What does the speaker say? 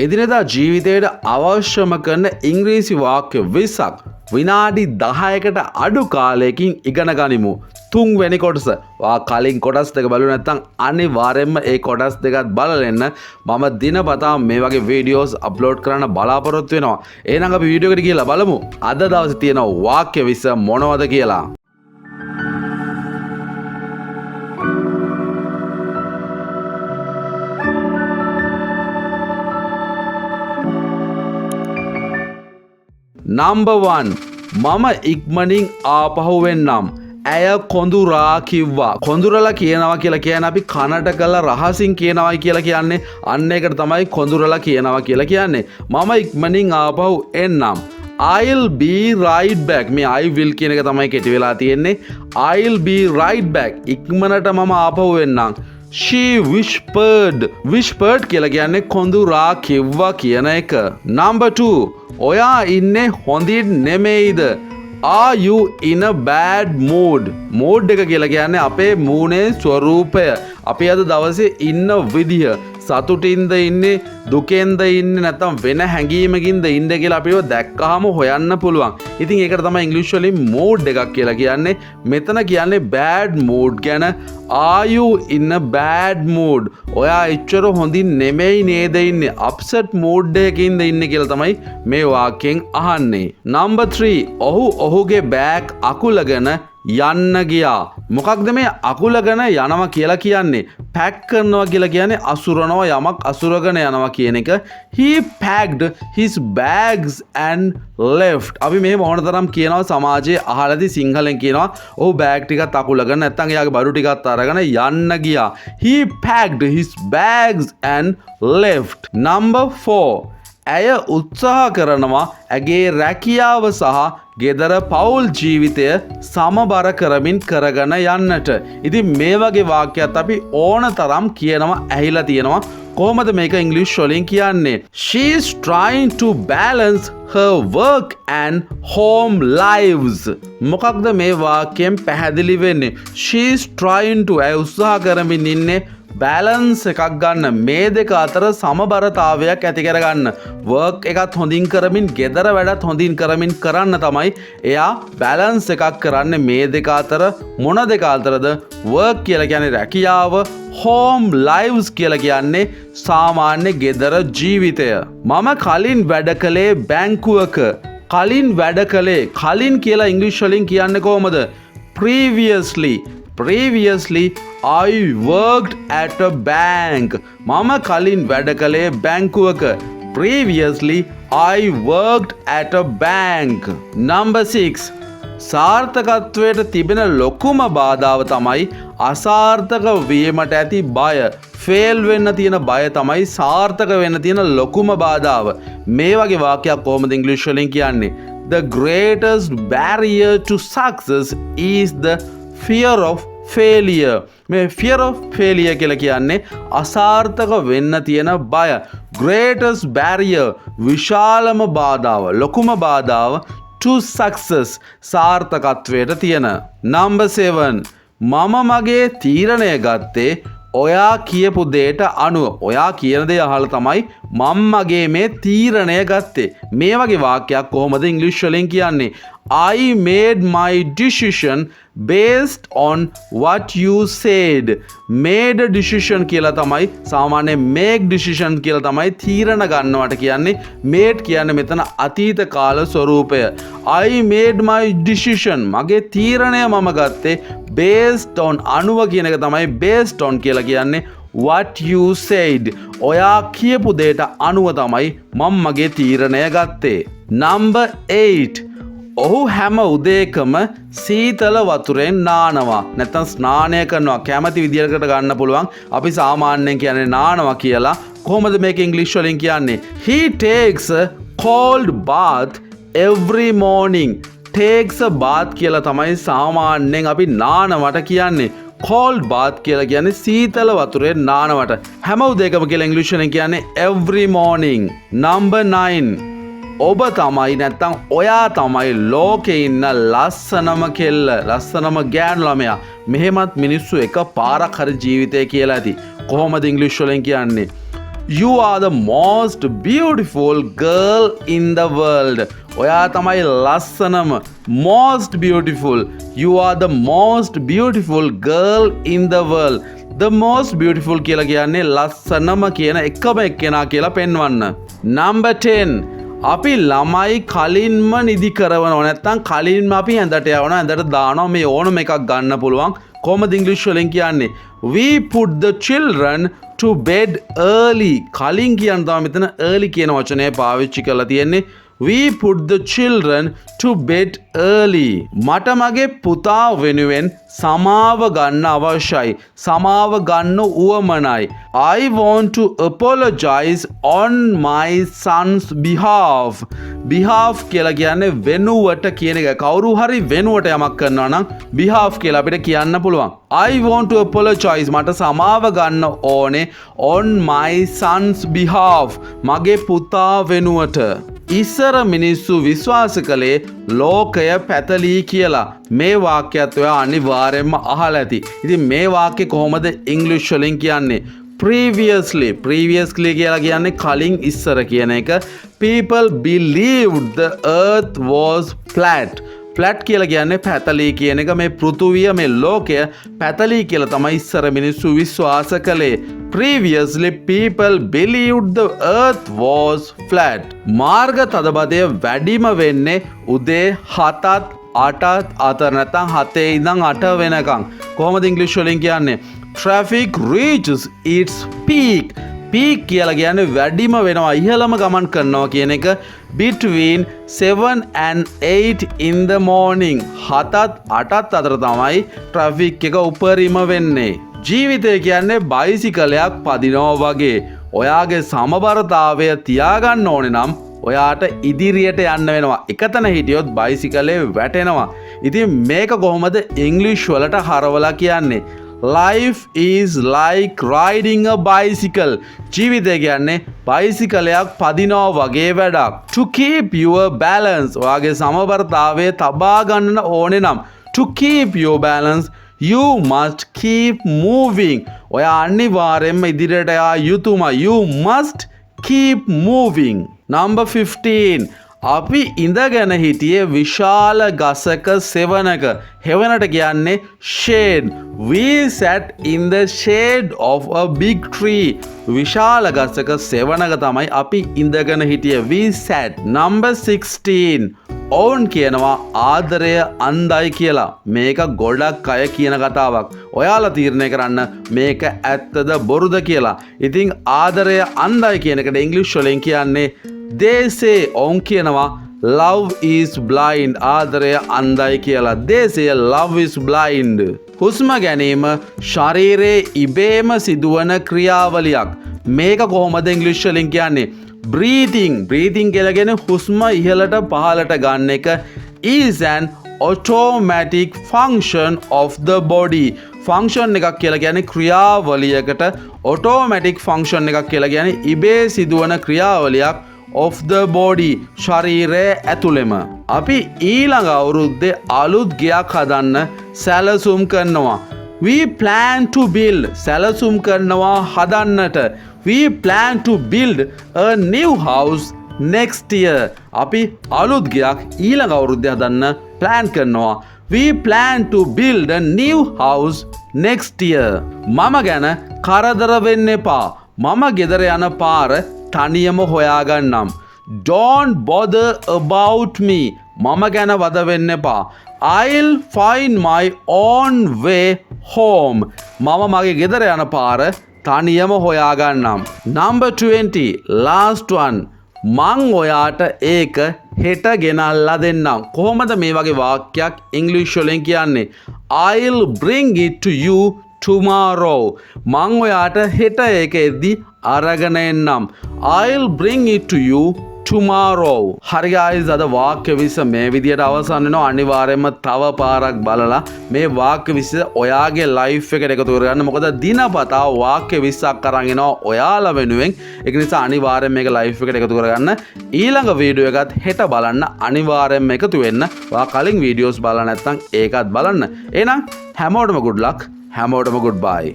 එදිනෙදා ජීවිතයට අවශ්‍යම කරන ඉංග්‍රීසි වාක්‍ය 20ක් විනාඩි 10කට අඩු කාලයකින් ඉගෙන ගනිමු. තුන්වෙනි කොටස. වා කලින් කොටස් දෙක බලුව නැත්නම් අනිවාර්යයෙන්ම ඒ කොටස් දෙකත් බලලෙන්න. මම දිනපතා මේ වගේ වීඩියෝස් අප්ලෝඩ් කරන්න බලාපොරොත්තු වෙනවා. එහෙනම් අපි වීඩියෝ එකට ගිහලා බලමු. අද දවසේ තියෙන වාක්‍ය 20 මොනවද කියලා. Number 1. මම ඉක්මනින් ආපහු වෙන්නම්. ඇය කොඳුරා කිව්වා. කොඳුරලා කියනවා කියලා කියන්නේ අපි කනට කළ රහසින් කියනවායි කියලා කියන්නේ. අන්න ඒකට තමයි කොඳුරලා කියනවා කියලා කියන්නේ. මම ඉක්මනින් ආපහු එන්නම්. I'll be right back. මේ I will කියන එක තමයි කෙටි වෙලා තියෙන්නේ. I'll be right back. ඉක්මනට මම ආපහු එන්නම්. She whispered කියලා කියන්නේ කොඳුරා කිව්වා කියන එක. Number 2. ඔයා ඉන්නේ හොඳින් නෙමෙයිද? Are you in a bad mood? mood එක කියලා කියන්නේ අපේ මූණේ ස්වරූපය. අපි අද දවසේ ඉන්න විදිය. සතුටින්ද ඉන්නේ, දුකෙන්ද ඉන්නේ, නැත්නම් වෙන හැඟීමකින්ද ඉන්නේ කියලා අපිව දැක්කහම හොයන්න පුළුවන්. ඉතින් ඒකට තමයි ඉංග්‍රීසි වලින් mood එකක් කියලා කියන්නේ. මෙතන කියන්නේ bad mood ගැන. Are you in a bad mood? ඔයා එච්චර හොඳින් නෙමෙයි නේද ඉන්නේ? upset mood එකකින්ද ඉන්නේ කියලා තමයි මේ වාක්‍යයෙන් අහන්නේ. Number 3. ඔහුගේ බෑග් අකුලගෙන යන්න ගියා. මොකක්ද මේ අකුලගෙන යනවා කියලා කියන්නේ? පැක් කරනවා කියලා කියන්නේ අසුරනවා, යමක් අසුරගෙන යනවා කියන එක. He packed his bags and left. අපි මේ මොනතරම් කියනවා සමාජයේ අහලාදී සිංහලෙන් කියනවා ඔහු බෑග් ටිකත් අකුලගෙන නැත්නම් එයාගේ බඩු ටිකත් අරගෙන යන්න ගියා. He packed his bags and left. Number 4. ඇය උත්සාහ කරනවා ඇගේ රැකියාව සහ ගෙදර පවුල් ජීවිතය සමබර කරමින් කරගෙන යන්නට. ඉතින් මේ වගේ වාක්‍යات අපි ඕන තරම් කියනවා ඇහිලා තියෙනවා. කොහොමද මේක ඉංග්‍රීසි වලින් කියන්නේ? She is trying to balance her work and home lives. මොකක්ද මේ වාක්‍යයෙන් පැහැදිලි වෙන්නේ? She is trying to උත්සාහ කරමින් ඉන්නේ බැලන්ස් එකක් ගන්න, මේ දෙක අතර සමබරතාවයක් ඇති කරගන්න. වර්ක් එකත් හොඳින් කරමින් ගෙදර වැඩත් හොඳින් කරමින් කරන්න තමයි එයා බැලන්ස් එකක් කරන්නේ. මේ දෙක අතර මොන දෙක අතරද? වර්ක් කියලා කියන්නේ රැකියාව, හෝම් ලයිව්ස් කියලා කියන්නේ සාමාන්‍ය ගෙදර ජීවිතය. මම කලින් වැඩ කළේ බැංකුවක. කලින් වැඩ කළේ, කලින් කියලා ඉංග්‍රීසි වලින් කියන්නේ කොහොමද? Previously I worked at a bank. මම කලින් වැඩ කළේ බැංකුවක. Previously I worked at a bank. Number 6. සාර්ථකත්වයට තිබෙන ලොකුම බාධාව තමයි අසාර්ථක වීමට ඇති බය. ෆේල් වෙන්න තියෙන බය තමයි සාර්ථක වෙන්න තියෙන ලොකුම බාධාව. මේ වගේ වාක්‍යයක් කොහොමද ඉංග්‍රීසි වලින් කියන්නේ? The greatest barrier to success is the fear of failure. මේ fear of failure කියලා කියන්නේ අසාර්ථක වෙන්න තියෙන බය. greatest barrier විශාලම බාධාව, ලොකුම බාධාව to success සාර්ථකත්වයට තියෙන. Number 7. මම මගේ තීරණය ගත්තේ ඔයා කියපු දෙයට අනුව. ඔයා කියන දේ අහලා තමයි මම මගේ මේ තීරණය ගත්තේ. මේ වගේ වාක්‍යයක් කොහොමද ඉංග්‍රීසි වලින් කියන්නේ? I made my decision based on what you said. Made a decision කියලා තමයි සාමාන්‍ය make decision කියලා තමයි තීරණ ගන්නවට කියන්නේ. made කියන්නේ මෙතන අතීත කාල ස්වරූපය. I made my decision. මගේ තීරණය මම ගත්තේ based on අනුව කියන එක තමයි based on කියලා කියන්නේ. what you said. ඔයා කියපු දෙයට අනුව තමයි මම මගේ තීරණය ගත්තේ. Number 8. ඔහු හැම උදේකම සීතල වතුරෙන් නානවා. නැත්නම් ස්නානය කරනවා. කැමති විදියකට ගන්න පුළුවන්. අපි සාමාන්‍යයෙන් කියන්නේ නානවා කියලා. කොහොමද මේක ඉංග්‍රීසි වලින් කියන්නේ? He takes a cold bath every morning. takes a bath කියලා තමයි සාමාන්‍යයෙන් අපි නානවට කියන්නේ. cold bath කියලා කියන්නේ සීතල වතුරෙන් නානවට. හැම උදේකම කියලා ඉංග්‍රීසි වලින් කියන්නේ every morning. Number 9. ඔබ තමයි නැත්තම් ඔයා තමයි ලෝකේ ඉන්න ලස්සනම කෙල්ල, ලස්සනම ගෑනු ළමයා. මෙහෙමත් මිනිස්සු එක පාරක් හරි ජීවිතේ කියලා ඇති. කොහොමද ඉංග්‍රීසි වලින් කියන්නේ? You are the most beautiful girl in the world. ඔයා තමයි ලස්සනම. Most beautiful. You are the most beautiful girl in the world. The most beautiful කියලා කියන්නේ ලස්සනම කියන එකම එක්කෙනා කියලා පෙන්වන්න. Number 10. අපි ළමයි කලින්ම නිදි කරවනවා. නැත්නම් කලින්ම අපි ඇඳට යවනවා. ඇඳට දානවා. මේ ඕනම එකක් ගන්න පුළුවන්. කොහොමද ඉංග්‍රීසි වලින් කියන්නේ? We put the children to bed early. කලින් කියන තමයි මෙතන early කියන වචනය පාවිච්චි කරලා තියෙන්නේ. We put the children to bed early. මට මගේ පුතා වෙනුවෙන් සමාව ගන්න අවශ්‍යයි. සමාව ගන්න උවමනයි. I want to apologize on my son's behalf. behalf කියලා කියන්නේ වෙනුවට කියන එක. කවුරු හරි වෙනුවට යමක් කරනවා නම් behalf කියලා අපිට කියන්න පුළුවන්. I want to apologize. මට සමාව ගන්න ඕනේ on my son's behalf. මගේ පුතා වෙනුවට. ඉස්සර මිනිස්සු විශ්වාස කළේ ලෝකය පැතලී කියලා. මේ වාක්‍යයත් ඔයා අනිවාර්යෙන්ම අහලා ඇති. ඉතින් මේ වාක්‍ය කොහොමද ඉංග්‍රීසි වලින් කියන්නේ? Previously කියලා කියන්නේ කලින් ඉස්සර කියන එක. People believed the earth was flat. Flat කියලා කියන්නේ පැතලී කියන එක. මේ පෘථුවිය මේ ලෝකය පැතලී කියලා තමයි ඉස්සර මිනිස්සු විශ්වාස කළේ. Previously people believed the earth was flat. මාර්ග තදබදය වැඩිම වෙන්නේ උදේ 7ත් 8ත් අතර නැත්නම් 7 ඉඳන් 8 වෙනකම්. කොහොමද ඉංග්‍රීසි වලින් කියන්නේ? Traffic reaches its peak. peak කියලා කියන්නේ වැඩිම වෙනවා, ඉහළම ගමන් කරනවා කියන එක. Between 7 and 8 in the morning. 7ත් 8ත් අතර තමයි ට්‍රැෆික් එක උපරිම වෙන්නේ. ජීවිතය කියන්නේ බයිසිකලයක් පදිනවා වගේ. ඔයාගේ සමබරතාවය තියාගන්න ඕනේ නම් ඔයාට ඉදිරියට යන්න වෙනවා. එකතන හිටියොත් බයිසිකලේ වැටෙනවා. ඉතින් මේක කොහොමද ඉංග්‍රීසි වලට හරවලා කියන්නේ? Life is like riding a bicycle. ජීවිතය කියන්නේ බයිසිකලයක් පදිනවා වගේ වැඩක්. To keep your balance. ඔයාගේ සමබරතාවය තබා ගන්න ඕනේ නම් to keep your balance you must keep moving. ඔයා අනිවාර්යෙන්ම ඉදිරියට යා යුතුමයි. You must keep moving. Number 15. අපි ඉඳගෙන හිටියේ විශාල ගසක සෙවණක. හෙවණට කියන්නේ shade. We sat in the shade of a big tree. විශාල ගසක සෙවණක තමයි අපි ඉඳගෙන හිටියේ. We sat. Number 16. ඔවුන් කියනවා ආදරය අන්ධයි කියලා. මේක ගොඩක් අය කියන කතාවක්. ඔයාලා තීරණය කරන්න මේක ඇත්තද බොරුද කියලා. ඉතින් ආදරය අන්ධයි කියන එකට ඉංග්‍රීසි වලින් කියන්නේ they say. ඔවුන් කියනවා love is blind. ආදරය අන්ධයි කියලා. they say love is blind. හුස්ම ගැනීම ශරීරයේ ඉබේම සිදුවන ක්‍රියාවලියක්. මේක කොහොමද ඉංග්‍රීසි වලින් කියන්නේ? breathing කියලා කියන්නේ හුස්ම ඉහළට පහළට ගන්න එක. is an automatic function of the body. function එකක් කියලා කියන්නේ ක්‍රියාවලියකට. automatic function එකක් කියලා කියන්නේ ඉබේ සිදුවන ක්‍රියාවලියක් of the body. ශරීරයේ ඇතුළෙම. අපි ඊළඟ අවුරුද්දේ අලුත් ගයක් හදන්න සැලසුම් කරනවා. we plan to build. සැලසුම් කරනවා හදන්නට. We plan to build a new house next year. අපි අලුත් ගයක් ඊළඟ අවුරුද්දේ හදන්න plan කරනවා. We plan to build a new house next year. මම ගැන කරදර වෙන්න එපා. මම ගෙදර යන පාර තනියම හොයාගන්නම්. Don't bother about me. මම ගැන වද වෙන්න එපා. I'll find my own way home. මම මගේ ගෙදර යන පාර තනියම හොයාගන්නම්. Number 20. Last one. මං ඔයාට ඒක හෙට ගෙනල්ලා දෙන්නම්. කොහොමද මේ වගේ වාක්‍යයක් ඉංග්‍රීසි වලින් කියන්නේ? I'll bring it to you tomorrow. මං ඔයාට හෙට ඒක එද්දි අරගෙන එන්නම්. I'll bring it to you tomorrow. හරි guys, අද වාක්‍ය 20 මේ විදියට අවසන් වෙනවා. අනිවාර්යයෙන්ම තව පාරක් බලලා මේ වාක්‍ය 20 ඔයාගේ ලයිෆ් එකට එකතු කරගන්න. මොකද දිනපතා වාක්‍ය 20ක් අරන් එනවා ඔයාලා වෙනුවෙන්. ඒක නිසා අනිවාර්යයෙන් මේක ලයිෆ් එකට එකතු කරගන්න. ඊළඟ වීඩියෝ එකත් හෙට බලන්න අනිවාර්යයෙන්ම එකතු වෙන්න. ඔයා කලින් වීඩියෝස් බලලා නැත්නම් ඒකත් බලන්න. එහෙනම් හැමෝටම good luck. හැමෝටම goodbye.